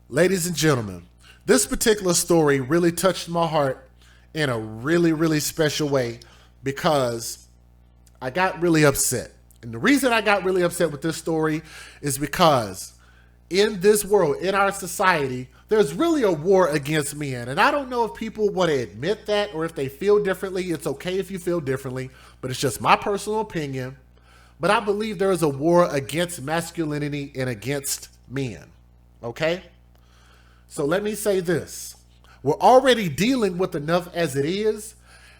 Ladies and gentlemen, this particular story really touched my heart in a really, really special way because I got really upset. And the reason I got really upset with this story is because in this world, in our society, there's really a war against men. And I don't know if people want to admit that or if they feel differently. It's okay if you feel differently, but it's just my personal opinion. But I believe there is a war against masculinity and against men. Okay? So let me say this. We're already dealing with enough as it is.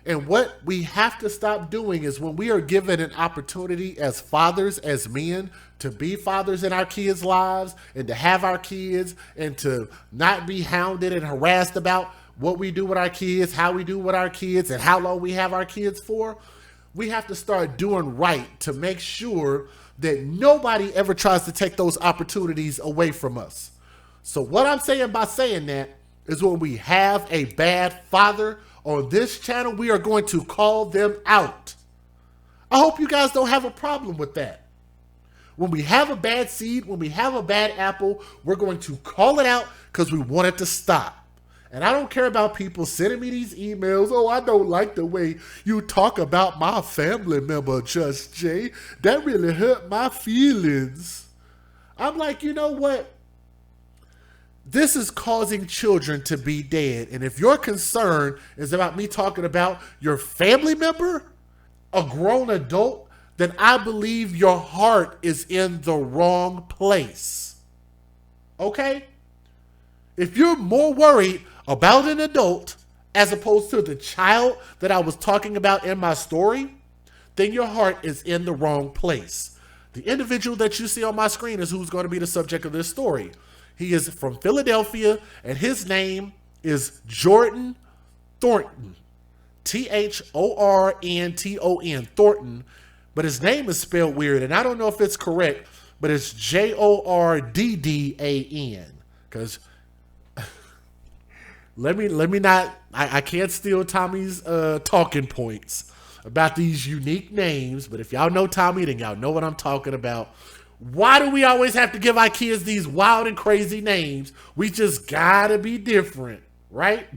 And what we have to stop doing is when we are given an opportunity as fathers, as men, to be fathers in our kids' lives and to have our kids and to not be hounded and harassed about what we do with our kids, how we do with our kids, and how long we have our kids for, we have to start doing right to make sure that nobody ever tries to take those opportunities away from us. So what I'm saying by saying that is when we have a bad father on this channel, we are going to call them out. I hope you guys don't have a problem with that. When we have a bad seed, when we have a bad apple, we're going to call it out because we want it to stop. And I don't care about people sending me these emails. Oh, I don't like the way you talk about my family member, Just Jay. That really hurt my feelings. I'm like, you know what? This is causing children to be dead. And if your concern is about me talking about your family member, a grown adult, then I believe your heart is in the wrong place. Okay? If you're more worried about an adult as opposed to the child that I was talking about in my story, then your heart is in the wrong place. The individual that you see on my screen is who's going to be the subject of this story. He is from Philadelphia, and his name is Jordan Thornton. Thornton, Thornton. But his name is spelled weird, and I don't know if it's correct, but it's Jorddan. Because let me not, I can't steal Tommy's talking points about these unique names, but if y'all know Tommy, then y'all know what I'm talking about. Why do we always have to give our kids these wild and crazy names? We just gotta be different, right?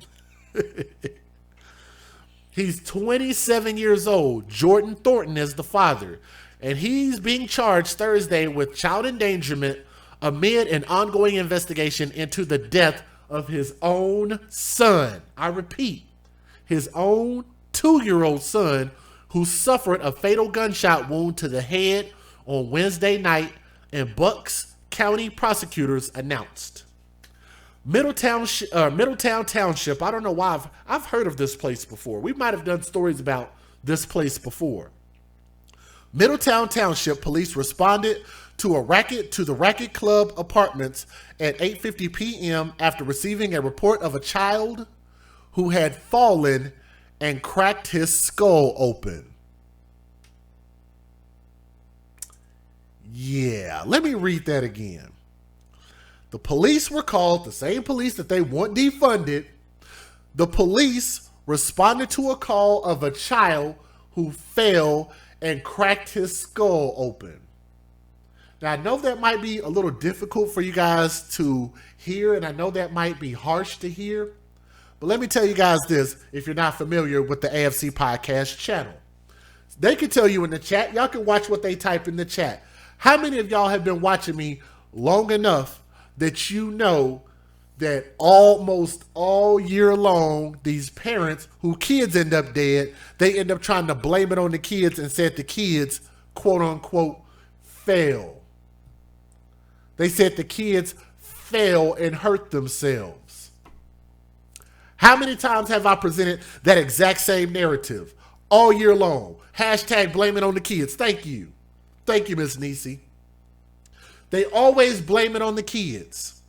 He's 27 years old. Jordan Thornton is the father. And he's being charged Thursday with child endangerment amid an ongoing investigation into the death of his own son. I repeat, his own 2-year-old son who suffered a fatal gunshot wound to the head on Wednesday night, and Bucks County prosecutors announced. Middletown Township, I don't know why I've heard of this place before. We might have done stories about this place before. Middletown Township police responded to the Racket Club apartments at 8:50 p.m. after receiving a report of a child who had fallen and cracked his skull open. Yeah, let me read that again. The police were called, the same police that they want defunded. The police responded to a call of a child who fell and cracked his skull open. Now, I know that might be a little difficult for you guys to hear, and I know that might be harsh to hear, but let me tell you guys this if you're not familiar with the AFC Podcast channel. They can tell you in the chat. Y'all can watch what they type in the chat. How many of y'all have been watching me long enough that you know that almost all year long, these parents whose kids end up dead, they end up trying to blame it on the kids and said the kids, quote unquote, fell. They said the kids fell and hurt themselves. How many times have I presented that exact same narrative all year long? Hashtag blame it on the kids. Thank you. Thank you, Miss Nisi. They always blame it on the kids.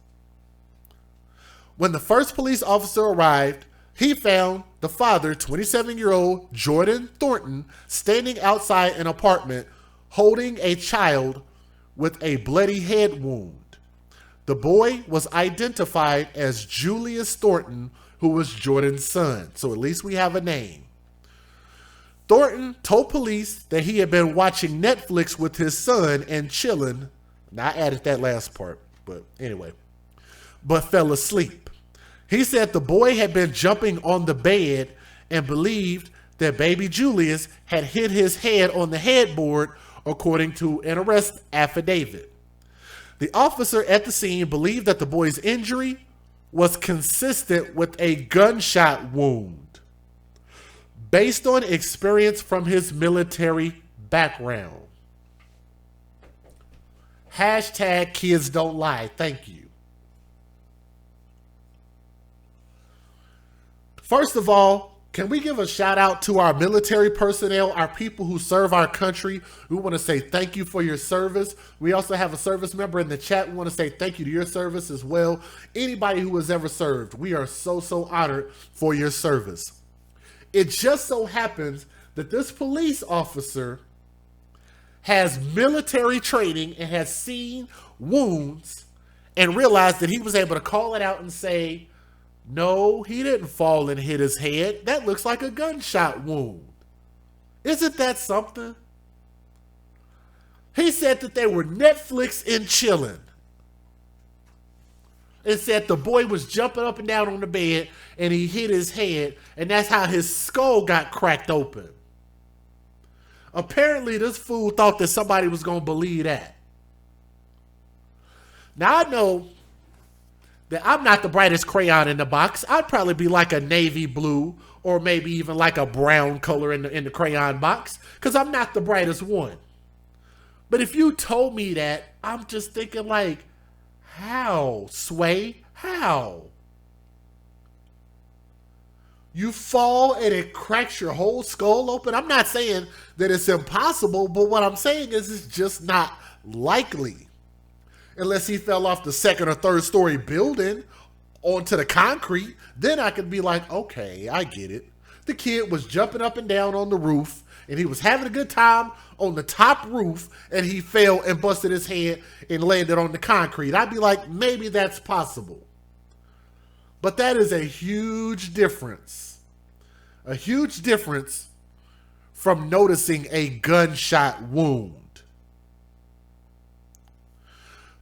When the first police officer arrived, he found the father, 27-year-old Jordan Thornton, standing outside an apartment holding a child with a bloody head wound. The boy was identified as Julius Thornton, who was Jordan's son. So at least we have a name. Thornton told police that he had been watching Netflix with his son and chilling. Now, I added that last part, but anyway. but fell asleep. He said the boy had been jumping on the bed and believed that baby Julius had hit his head on the headboard, according to an arrest affidavit. The officer at the scene believed that the boy's injury was consistent with a gunshot wound based on experience from his military background. Hashtag kids don't lie. Thank you. First of all, can we give a shout out to our military personnel, our people who serve our country? We want to say thank you for your service. We also have a service member in the chat. We want to say thank you to your service as well. Anybody who has ever served, we are so honored for your service. It just so happens that this police officer has military training and has seen wounds and realized that he was able to call it out and say, no, he didn't fall and hit his head. That looks like a gunshot wound. Isn't that something? He said that they were Netflix and chilling. And said the boy was jumping up and down on the bed and he hit his head, and that's how his skull got cracked open. Apparently, this fool thought that somebody was going to believe that. Now, I know that I'm not the brightest crayon in the box. I'd probably be like a navy blue or maybe even like a brown color in the crayon box, because I'm not the brightest one. But if you told me that, I'm just thinking like, how, Sway? How? You fall and it cracks your whole skull open? I'm not saying that it's impossible, but what I'm saying is it's just not likely. Unless he fell off the second or third story building onto the concrete, then I could be like, okay, I get it. The kid was jumping up and down on the roof and he was having a good time on the top roof and he fell and busted his head and landed on the concrete. I'd be like, maybe that's possible. But that is a huge difference. A huge difference from noticing a gunshot wound.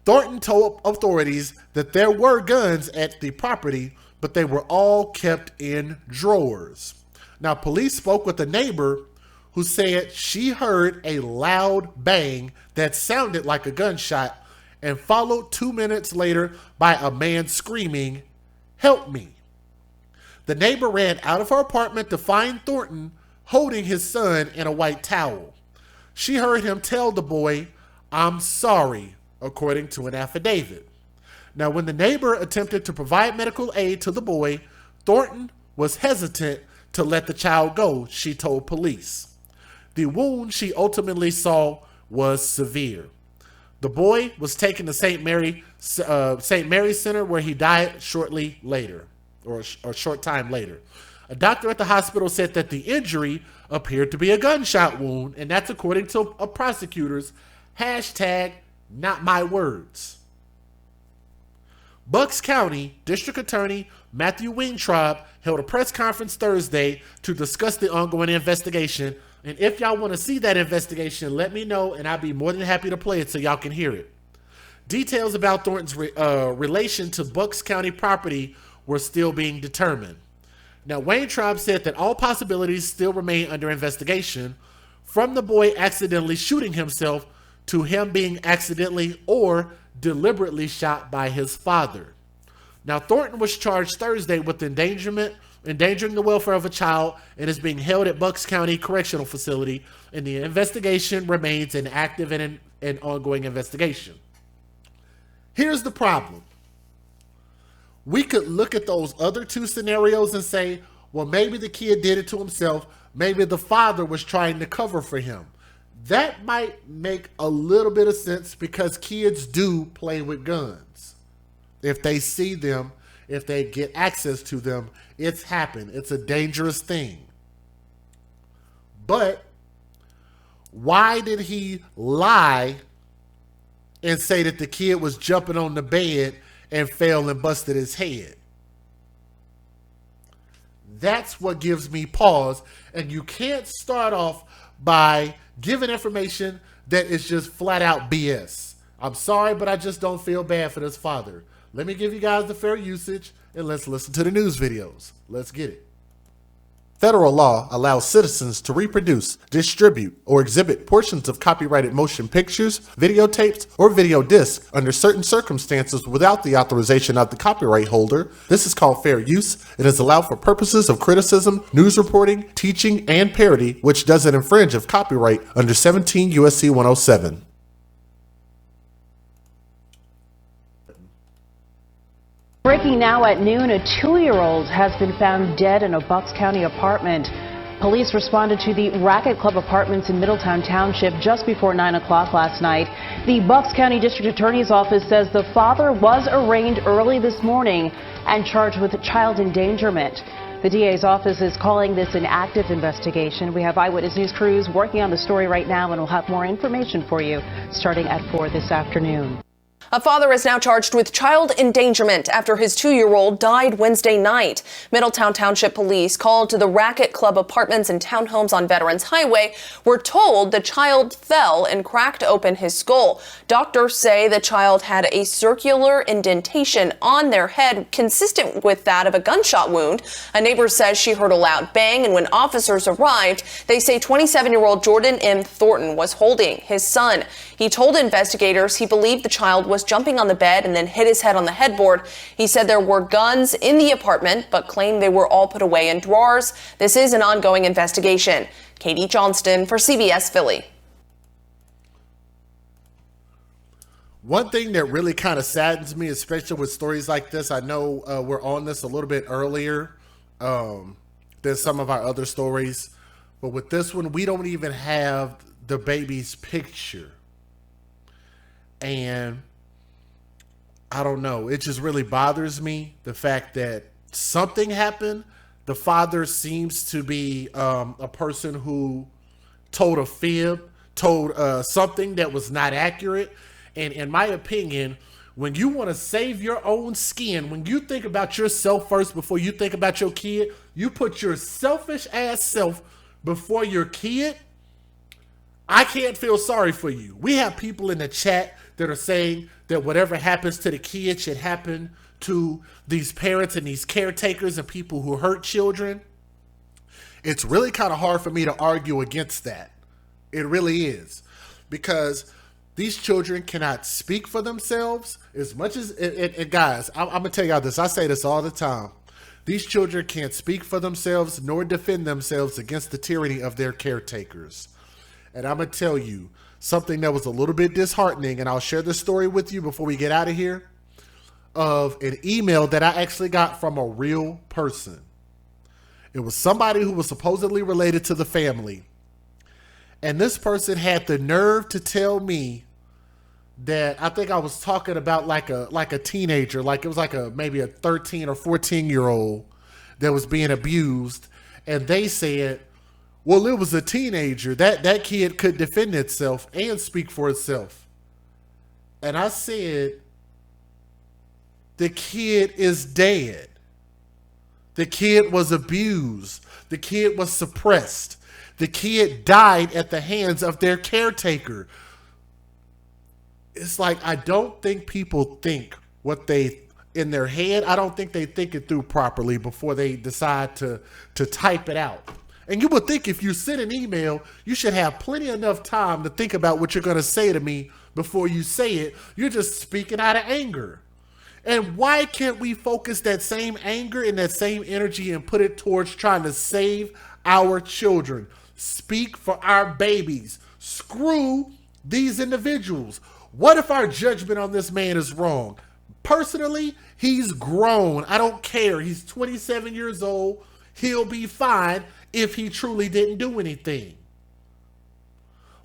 Thornton told authorities that there were guns at the property, but they were all kept in drawers. Now, police spoke with a neighbor who said she heard a loud bang that sounded like a gunshot and followed 2 minutes later by a man screaming, "Help me." The neighbor ran out of her apartment to find Thornton holding his son in a white towel. She heard him tell the boy, "I'm sorry," according to an affidavit. Now, when the neighbor attempted to provide medical aid to the boy, Thornton was hesitant to let the child go, she told police. The wound she ultimately saw was severe. The boy was taken to St. Mary's Center, where he died shortly later, or a short time later. A doctor at the hospital said that the injury appeared to be a gunshot wound, and that's according to prosecutors. Hashtag not my words. Bucks County District Attorney Matthew Weintraub held a press conference Thursday to discuss the ongoing investigation. And if y'all want to see that investigation, let me know, and I'll be more than happy to play it so y'all can hear it. Details about Thornton's relation to Bucks County property were still being determined. Now, Weintraub said that all possibilities still remain under investigation, from the boy accidentally shooting himself to him being accidentally or deliberately shot by his father. Now, Thornton was charged Thursday with endangering the welfare of a child and is being held at Bucks County Correctional Facility, and the investigation remains an active and an ongoing investigation. Here's the problem. We could look at those other two scenarios and say, well, maybe the kid did it to himself. Maybe the father was trying to cover for him. That might make a little bit of sense because kids do play with guns. If they see them, if they get access to them, it's happened. It's a dangerous thing. But why did he lie and say that the kid was jumping on the bed and fell and busted his head? That's what gives me pause. And you can't start off by giving information that is just flat out BS. I'm sorry, but I just don't feel bad for this father. let me give you guys the fair usage and let's listen to the news videos. Let's get it. Federal law allows citizens to reproduce, distribute, or exhibit portions of copyrighted motion pictures, videotapes, or video discs under certain circumstances without the authorization of the copyright holder. This is called fair use. It is allowed for purposes of criticism, news reporting, teaching, and parody, which doesn't infringe of copyright under 17 U.S.C. 107. Breaking now at noon, a 2-year-old has been found dead in a Bucks County apartment. Police responded to the Racket Club Apartments in Middletown Township just before 9 o'clock last night. The Bucks County District Attorney's Office says the father was arraigned early this morning and charged with child endangerment. The DA's office is calling this an active investigation. We have Eyewitness News crews working on the story right now, and we'll have more information for you starting at 4 this afternoon. A father is now charged with child endangerment after his 2-year-old died Wednesday night. Middletown Township Police called to the Racket Club Apartments and townhomes on Veterans Highway were told the child fell and cracked open his skull. Doctors say the child had a circular indentation on their head consistent with that of a gunshot wound. A neighbor says she heard a loud bang, and when officers arrived, they say 27-year-old Jordan M. Thornton was holding his son. He told investigators he believed the child was jumping on the bed and then hit his head on the headboard. He said there were guns in the apartment, but claimed they were all put away in drawers. This is an ongoing investigation. Katie Johnston for CBS Philly. One thing that really kind of saddens me, especially with stories like this, I know we're on this a little bit earlier than some of our other stories, but with this one, we don't even have the baby's picture. And I don't know, it just really bothers me, the fact that something happened. The father seems to be a person who told a fib, told something that was not accurate. And in my opinion, when you want to save your own skin, when you think about yourself first before you think about your kid, you put your selfish ass self before your kid, I can't feel sorry for you. We have people in the chat that are saying that whatever happens to the kid should happen to these parents and these caretakers and people who hurt children. It's really kind of hard for me to argue against that. It really is. Because these children cannot speak for themselves as much as, and guys, I'm going to tell y'all this. I say this all the time. These children can't speak for themselves nor defend themselves against the tyranny of their caretakers. And I'm going to tell you something that was a little bit disheartening, and I'll share this story with you before we get out of here, of an email that I actually got from a real person. It was somebody who was supposedly related to the family. And this person had the nerve to tell me that I think I was talking about like a teenager, like it was like maybe a 13 or 14-year-old that was being abused. And they said, well, it was a teenager. That kid could defend itself and speak for itself. And I said, the kid is dead. The kid was abused. The kid was suppressed. The kid died at the hands of their caretaker. It's like, I don't think people think what they in their head. I don't think they think it through properly before they decide to type it out. And you would think if you send an email, you should have plenty enough time to think about what you're going to say to me before you say it. You're just speaking out of anger. And why can't we focus that same anger and that same energy and put it towards trying to save our children? Speak for our babies. Screw these individuals. What if our judgment on this man is wrong? Personally, he's grown. I don't care. He's 27 years old. He'll be fine if he truly didn't do anything.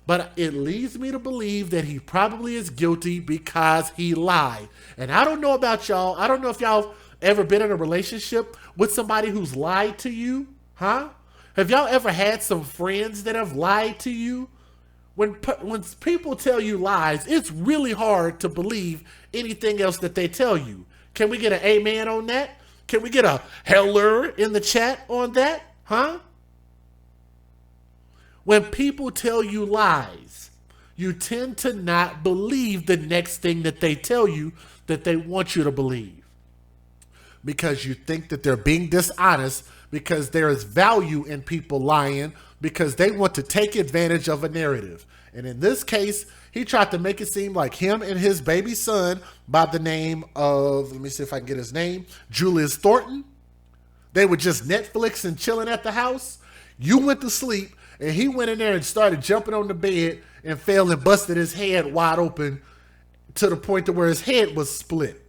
But it leads me to believe that he probably is guilty because he lied. And I don't know about y'all. I don't know if y'all ever been in a relationship with somebody who's lied to you, huh? Have y'all ever had some friends that have lied to you? When people tell you lies, it's really hard to believe anything else that they tell you. Can we get an amen on that? Can we get a heller in the chat on that, huh? When people tell you lies, you tend to not believe the next thing that they tell you that they want you to believe, because you think that they're being dishonest, because there is value in people lying, because they want to take advantage of a narrative. And in this case, he tried to make it seem like him and his baby son by the name of, let me see if I can get his name, Julius Thornton. They were just Netflix and chilling at the house. You went to sleep and he went in there and started jumping on the bed and fell and busted his head wide open to the point to where his head was split.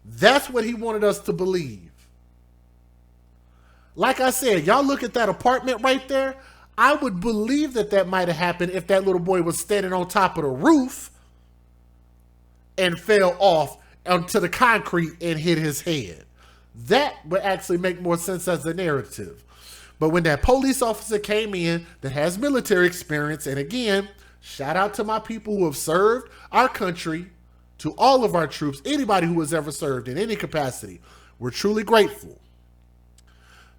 That's what he wanted us to believe. Like I said, y'all look at that apartment right there. I would believe that that might have happened if that little boy was standing on top of the roof and fell off onto the concrete and hit his head. That would actually make more sense as a narrative. But when that police officer came in that has military experience, and again, shout out to my people who have served our country, to all of our troops, anybody who has ever served in any capacity, we're truly grateful.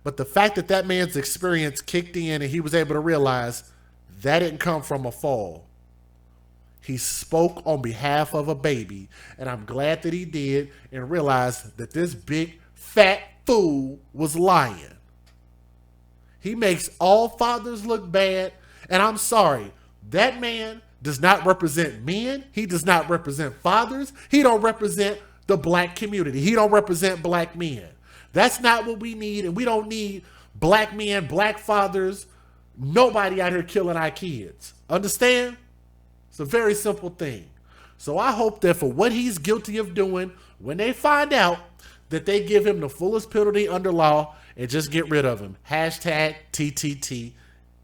But the fact that that man's experience kicked in and he was able to realize that didn't come from a fall. He spoke on behalf of a baby, and I'm glad that he did, and realized that this big fat fool was lying. He makes all fathers look bad, and I'm sorry, that man does not represent men. He does not represent fathers. He don't represent the black community. He don't represent black men. That's not what we need, and we don't need black men, black fathers, nobody out here killing our kids. Understand? It's a very simple thing. So I hope that for what he's guilty of doing, when they find out, that they give him the fullest penalty under law and just get rid of him. Hashtag TTT.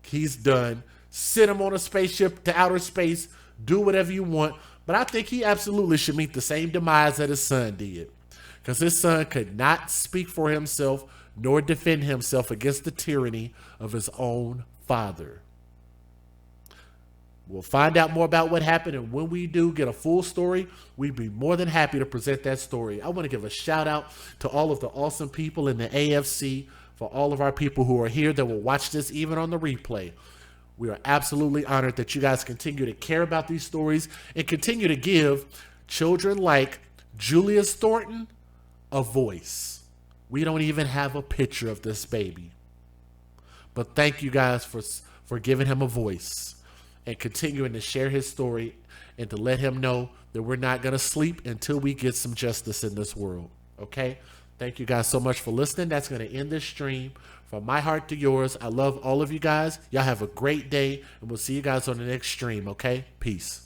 He's done. Send him on a spaceship to outer space. Do whatever you want. But I think he absolutely should meet the same demise that his son did. Because his son could not speak for himself nor defend himself against the tyranny of his own father. We'll find out more about what happened, and when we do get a full story, we'd be more than happy to present that story. I want to give a shout out to all of the awesome people in the AFC, for all of our people who are here that will watch this even on the replay. We are absolutely honored that you guys continue to care about these stories and continue to give children like Julius Thornton a voice. We don't even have a picture of this baby. But thank you guys for giving him a voice and continuing to share his story and to let him know that we're not going to sleep until we get some justice in this world. Okay? Thank you guys so much for listening. That's going to end this stream. From my heart to yours, I love all of you guys. Y'all have a great day, and we'll see you guys on the next stream, okay? Peace.